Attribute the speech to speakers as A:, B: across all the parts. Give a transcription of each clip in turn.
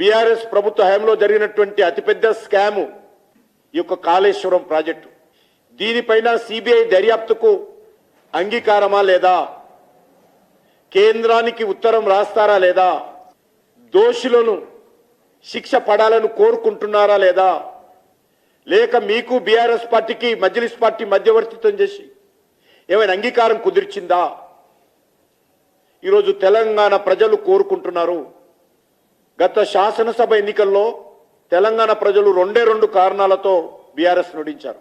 A: BRS ప్రభుత్వ హయాంలో జరిగినటువంటి అతిపెద్ద స్కాము ఈ యొక్క కాళేశ్వరం ప్రాజెక్టు. దీనిపైన సిబిఐ దర్యాప్తుకు అంగీకారమా లేదా, కేంద్రానికి ఉత్తరం రాస్తారా లేదా, దోషులను శిక్ష పడాలని కోరుకుంటున్నారా లేదా, లేక మీకు బీఆర్ఎస్ పార్టీకి మజ్లిస్ పార్టీ మధ్యవర్తిత్వం చేసి ఏమైనా అంగీకారం కుదిర్చిందా? ఈరోజు తెలంగాణ ప్రజలు కోరుకుంటున్నారు. గత శాసనసభ ఎన్నికల్లో తెలంగాణ ప్రజలు రెండు కారణాలతో బీఆర్ఎస్ నుడించారు.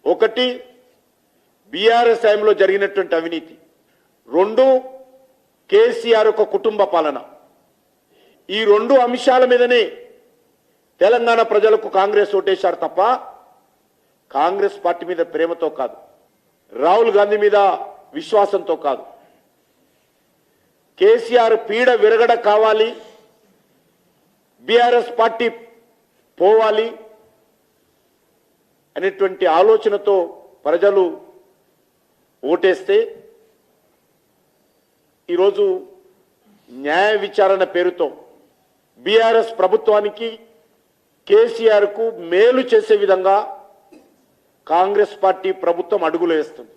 A: ఒకటి, బీఆర్ఎస్ టైంలో జరిగినటువంటి అవినీతి. 2, కేసీఆర్ యొక్క కుటుంబ పాలన. ఈ 2 అంశాల మీదనే తెలంగాణ ప్రజలకు కాంగ్రెస్ ఓటేశారు తప్ప కాంగ్రెస్ పార్టీ మీద ప్రేమతో కాదు, రాహుల్ గాంధీ మీద విశ్వాసంతో కాదు. కేసీఆర్ పీడ విరగడ కావాలి, బీఆర్ఎస్ పార్టీ పోవాలి అనేటువంటి ఆలోచనతో ప్రజలు ఓటేస్తే ఈరోజు న్యాయ విచారణ పేరుతో బీఆర్ఎస్ ప్రభుత్వానికి కేసీఆర్కు మేలు చేసే విధంగా కాంగ్రెస్ పార్టీ ప్రభుత్వం అడుగులు వేస్తుంది.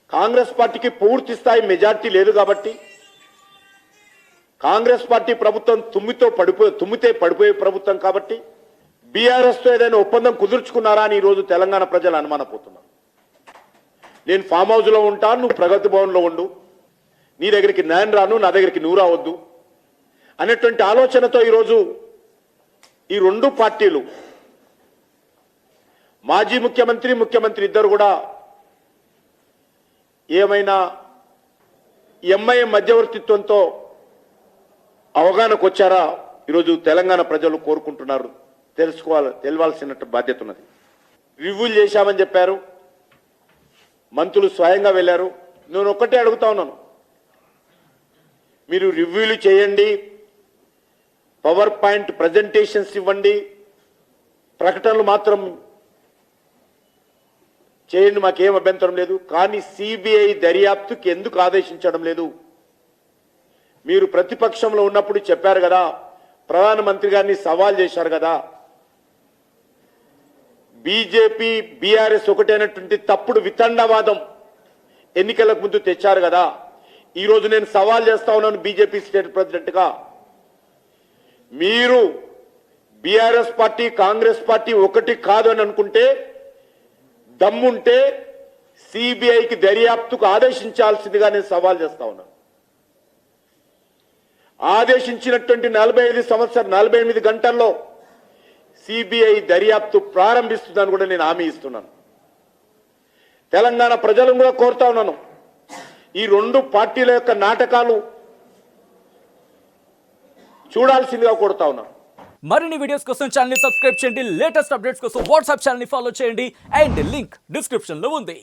A: కాంగ్రెస్ పార్టీకి పూర్తి స్థాయి మెజార్టీ లేదు కాబట్టి, కాంగ్రెస్ పార్టీ ప్రభుత్వం తుమ్మితే పడిపోయే ప్రభుత్వం కాబట్టి బీఆర్ఎస్తో ఏదైనా ఒప్పందం కుదుర్చుకున్నారా అని ఈరోజు తెలంగాణ ప్రజలు అనుమానపోతున్నారు. నేను ఫామ్ హౌస్లో ఉంటాను, నువ్వు ప్రగతి భవన్లో ఉండు, నీ దగ్గరికి నేను రాను, నా దగ్గరికి నువ్వు రావద్దు అనేటువంటి ఆలోచనతో ఈరోజు ఈ 2 పార్టీలు, మాజీ ముఖ్యమంత్రి ఇద్దరు కూడా ఏమైనా ఎంఐఎం మధ్యవర్తిత్వంతో అవగాహనకు వచ్చారా ఈరోజు తెలంగాణ ప్రజలు కోరుకుంటున్నారు. తెలియాల్సిన బాధ్యత ఉన్నది. రివ్యూలు చేశామని చెప్పారు, మంత్రులు స్వయంగా వెళ్ళారు. నేను ఒక్కటే అడుగుతా ఉన్నాను, మీరు రివ్యూలు చేయండి, పవర్ పాయింట్ ప్రజెంటేషన్స్ ఇవ్వండి, ప్రకటనలు మాత్రం చేయండి, మాకేం అభ్యంతరం లేదు. కానీ సిబిఐ దర్యాప్తుకి ఎందుకు ఆదేశించడం లేదు? మీరు ప్రతిపక్షంలో ఉన్నప్పుడు చెప్పారు కదా, ప్రధానమంత్రి గారిని సవాల్ చేశారు కదా, బీజేపీ బీఆర్ఎస్ ఒకటైనటువంటి తప్పుడు వితండవాదం ఎన్నికలకు ముందు తెచ్చారు కదా. ఈరోజు నేను సవాల్ చేస్తా ఉన్నాను బీజేపీ స్టేట్ ప్రెసిడెంట్గా, మీరు బీఆర్ఎస్ పార్టీ కాంగ్రెస్ పార్టీ ఒకటి కాదు అని అనుకుంటే, దమ్ముంటే సిబిఐకి దర్యాప్తుకు ఆదేశించాల్సిందిగా నేను సవాల్ చేస్తా ఉన్నాను. ఆదేశించినటువంటి 48 గంటల్లో సిబిఐ దర్యాప్తు ప్రారంభిస్తుందని కూడా నేను హామీ ఇస్తున్నాను. తెలంగాణ ప్రజలను కూడా కోరుతా ఉన్నాను, ఈ 2 పార్టీల యొక్క నాటకాలు చూడాల్సిందిగా కోరుతా ఉన్నాను.
B: మరిన్ని వీడియోస్ కోసం ఛానల్ ని సబ్స్క్రైబ్ చేయండి, లేటెస్ట్ అప్డేట్స్ కోసం వాట్సాప్ ఛానల్ ని ఫాలో చేయండి, అండ్ లింక్ డిస్క్రిప్షన్ లో ఉంది.